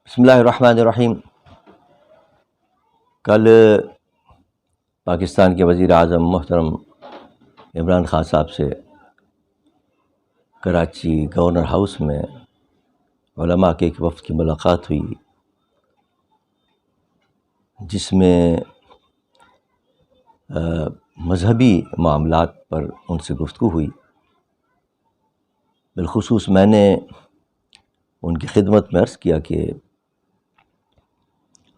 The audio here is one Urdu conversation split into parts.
بسم اللہ الرحمن الرحیم۔ کل پاکستان کے وزیر اعظم محترم عمران خان صاحب سے کراچی گورنر ہاؤس میں علماء کے ایک وفد کی ملاقات ہوئی، جس میں مذہبی معاملات پر ان سے گفتگو ہوئی۔ بالخصوص میں نے ان کی خدمت میں عرض کیا کہ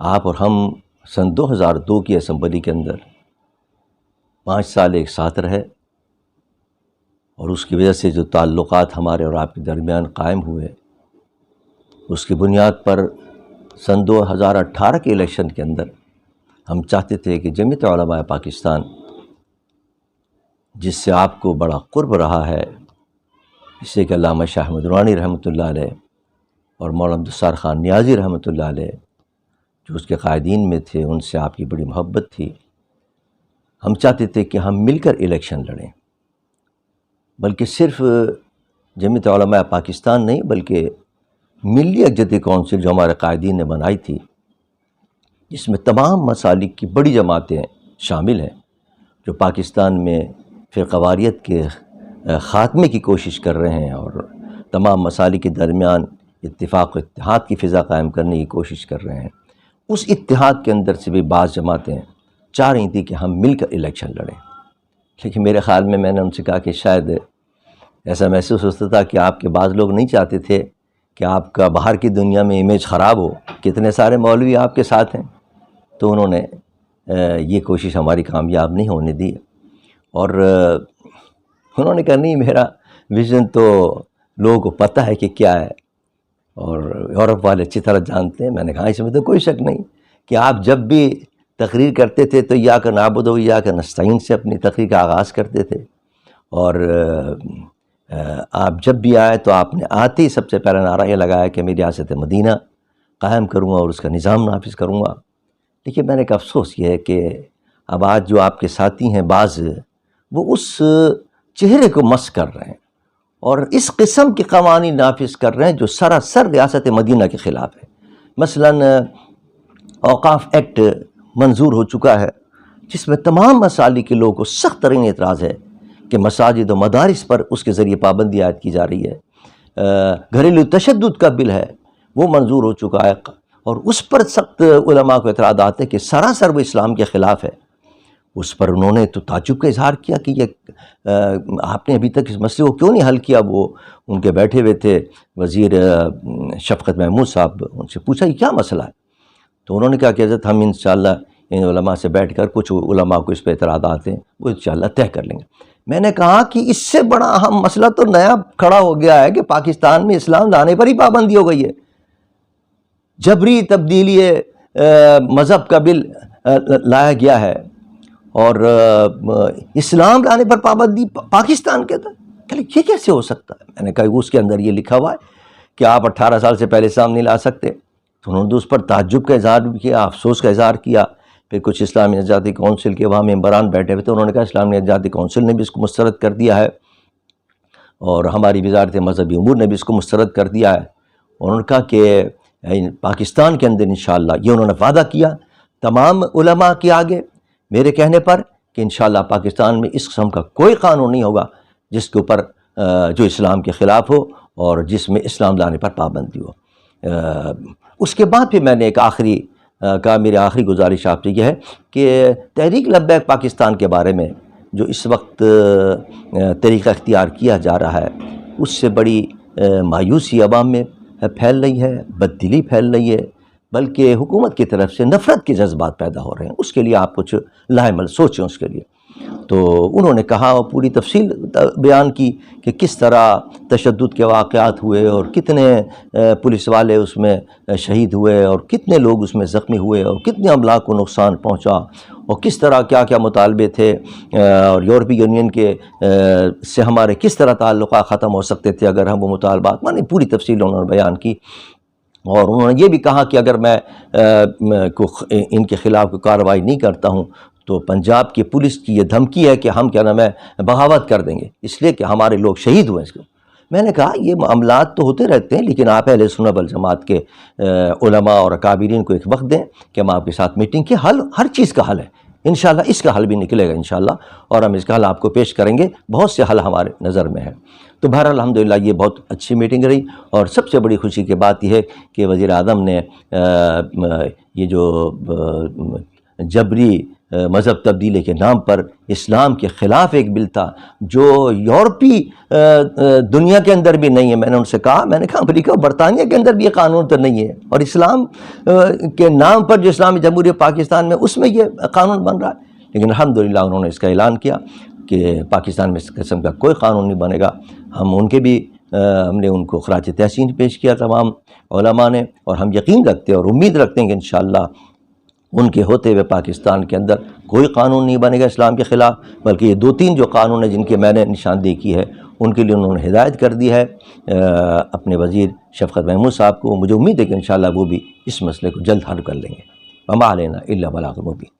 آپ اور ہم سن 2002 کی اسمبلی کے اندر 5 سال ایک ساتھ رہے، اور اس کی وجہ سے جو تعلقات ہمارے اور آپ کے درمیان قائم ہوئے، اس کی بنیاد پر سن 2018 کے الیکشن کے اندر ہم چاہتے تھے کہ جمعیت علماء پاکستان، جس سے آپ کو بڑا قرب رہا ہے، جس سے کہ علامہ شاہ احمد درانی رحمۃ اللہ علیہ اور مولانا عبدالستار خان نیازی رحمۃ اللہ علیہ جو اس کے قائدین میں تھے، ان سے آپ کی بڑی محبت تھی۔ ہم چاہتے تھے کہ ہم مل کر الیکشن لڑیں، بلکہ صرف جمعیت علماء پاکستان نہیں، بلکہ ملی یکجہتی کونسل جو ہمارے قائدین نے بنائی تھی، جس میں تمام مسالک کی بڑی جماعتیں شامل ہیں، جو پاکستان میں فرقہ واریت کے خاتمے کی کوشش کر رہے ہیں اور تمام مسالک کے درمیان اتفاق و اتحاد کی فضا قائم کرنے کی کوشش کر رہے ہیں۔ اس اتحاد کے اندر سے بھی بعض جماعتیں چاہ رہی تھیں کہ ہم مل کر الیکشن لڑیں، لیکن میرے خیال میں نے ان سے کہا کہ شاید ایسا محسوس ہوتا تھا کہ آپ کے بعض لوگ نہیں چاہتے تھے کہ آپ کا باہر کی دنیا میں امیج خراب ہو، کتنے سارے مولوی آپ کے ساتھ ہیں، تو انہوں نے یہ کوشش ہماری کامیاب نہیں ہونے دی، اور انہوں نے کہا نہیں، میرا ویژن تو لوگوں کو پتہ ہے کہ کیا ہے، اور یورپ والے اچھی طرح جانتے ہیں۔ میں نے کہا اس میں تو کوئی شک نہیں کہ آپ جب بھی تقریر کرتے تھے تو ایاک نعبد و ایاک نستعین سے اپنی تقریر کا آغاز کرتے تھے، اور آپ جب بھی آئے تو آپ نے آتے ہی سب سے پہلا نعرہ یہ لگایا کہ میں ریاست مدینہ قائم کروں گا اور اس کا نظام نافذ کروں گا۔ لیکن میں نے ایک افسوس یہ ہے کہ اب آج جو آپ کے ساتھی ہیں بعض، وہ اس چہرے کو مس کر رہے ہیں اور اس قسم کے قوانین نافذ کر رہے ہیں جو سراسر ریاست مدینہ کے خلاف ہے۔ مثلاً اوقاف ایکٹ منظور ہو چکا ہے، جس میں تمام مسالک کے لوگوں کو سخت ترین اعتراض ہے کہ مساجد و مدارس پر اس کے ذریعے پابندی عائد کی جا رہی ہے۔ گھریلو تشدد کا بل ہے، وہ منظور ہو چکا ہے، اور اس پر سخت علماء کو اعتراضات ہیں کہ سراسر وہ اسلام کے خلاف ہے۔ اس پر انہوں نے تو تعجب کا اظہار کیا کہ یہ آپ نے ابھی تک اس مسئلے کو کیوں نہیں حل کیا۔ وہ ان کے بیٹھے ہوئے تھے وزیر شفقت محمود صاحب، ان سے پوچھا یہ کیا مسئلہ ہے، تو انہوں نے کہا کہ حضرت ہم انشاءاللہ ان علماء سے بیٹھ کر کچھ علماء کو اس پہ اعتراضات ہیں وہ انشاءاللہ طے کر لیں گے۔ میں نے کہا کہ اس سے بڑا اہم مسئلہ تو نیا کھڑا ہو گیا ہے کہ پاکستان میں اسلام لانے پر ہی پابندی ہو گئی ہے۔ جبری تبدیلی مذہب کا بل لایا گیا ہے، اور اسلام لانے پر پابندی پاکستان کے اندر، یہ کیسے ہو سکتا ہے؟ میں نے کہا اس کے اندر یہ لکھا ہوا ہے کہ آپ 18 سال سے پہلے اسلام نہیں لا سکتے۔ تو انہوں نے اس پر تعجب کا اظہار بھی کیا، افسوس کا اظہار کیا۔ پھر کچھ اسلامی نجاتی کونسل کے وہاں ممبران بیٹھے ہوئے تھے، انہوں نے کہا اسلامی نجاتی کونسل نے بھی اس کو مسترد کر دیا ہے، اور ہماری وزارت مذہبی امور نے بھی اس کو مسترد کر دیا ہے۔ انہوں نے کہا کہ پاکستان کے اندر انشاءاللہ، یہ انہوں نے وعدہ کیا تمام علماء کے آگے میرے کہنے پر کہ انشاءاللہ پاکستان میں اس قسم کا کوئی قانون نہیں ہوگا جس کے اوپر جو اسلام کے خلاف ہو اور جس میں اسلام لانے پر پابندی ہو۔ اس کے بعد پھر میں نے ایک میری آخری گزارش آپ سے یہ ہے کہ تحریک لبیک پاکستان کے بارے میں جو اس وقت طریقہ اختیار کیا جا رہا ہے، اس سے بڑی مایوسی عوام میں پھیل رہی ہے، بددلی پھیل رہی ہے، بلکہ حکومت کی طرف سے نفرت کے جذبات پیدا ہو رہے ہیں۔ اس کے لیے آپ کچھ لاعمل سوچیں اس کے لیے۔ تو انہوں نے کہا اور پوری تفصیل بیان کی کہ کس طرح تشدد کے واقعات ہوئے اور کتنے پولیس والے اس میں شہید ہوئے اور کتنے لوگ اس میں زخمی ہوئے اور کتنے املاک کو نقصان پہنچا، اور کس طرح کیا کیا مطالبے تھے، اور یورپی یونین کے سے ہمارے کس طرح تعلقات ختم ہو سکتے تھے اگر ہم وہ مطالبات مانیں۔ پوری تفصیل انہوں نے بیان کی، اور انہوں نے یہ بھی کہا کہ اگر میں ان کے خلاف کوئی کارروائی نہیں کرتا ہوں تو پنجاب کی پولیس کی یہ دھمکی ہے کہ ہم کیا نام ہے بغاوت کر دیں گے، اس لیے کہ ہمارے لوگ شہید ہوئے اس کو۔ میں نے کہا یہ معاملات تو ہوتے رہتے ہیں، لیکن آپ اہل سنت والجماعت کے علماء اور اکابرین کو ایک وقت دیں کہ ہم آپ کے ساتھ میٹنگ کے حل، ہر چیز کا حل ہے انشاءاللہ، اس کا حل بھی نکلے گا انشاءاللہ، اور ہم اس کا حل آپ کو پیش کریں گے، بہت سے حل ہمارے نظر میں ہیں۔ تو بہرحال الحمدللہ یہ بہت اچھی میٹنگ رہی، اور سب سے بڑی خوشی کی بات یہ ہے کہ وزیر اعظم نے یہ جو جبری مذہب تبدیلی کے نام پر اسلام کے خلاف ایک بل تھا جو یورپی دنیا کے اندر بھی نہیں ہے، میں نے ان سے کہا، میں نے کہا امریکہ اور برطانیہ کے اندر بھی یہ قانون تو نہیں ہے، اور اسلام کے نام پر جو اسلامی جمہوریہ پاکستان میں اس میں یہ قانون بن رہا ہے، لیکن الحمدللہ انہوں نے اس کا اعلان کیا کہ پاکستان میں اس قسم کا کوئی قانون نہیں بنے گا۔ ہم ان کے بھی ہم نے ان کو خراج تحسین پیش کیا تمام علماء نے، اور ہم یقین رکھتے ہیں اور امید رکھتے ہیں کہ انشاءاللہ ان کے ہوتے ہوئے پاکستان کے اندر کوئی قانون نہیں بنے گا اسلام کے خلاف، بلکہ یہ 2-3 جو قانون ہیں جن کی میں نے نشاندہی کی ہے ان کے لیے انہوں نے ہدایت کر دی ہے اپنے وزیر شفقت محمود صاحب کو۔ مجھے امید ہے کہ انشاءاللہ وہ بھی اس مسئلے کو جلد حل کر لیں گے۔ وما علینا الا البلاغ المبین۔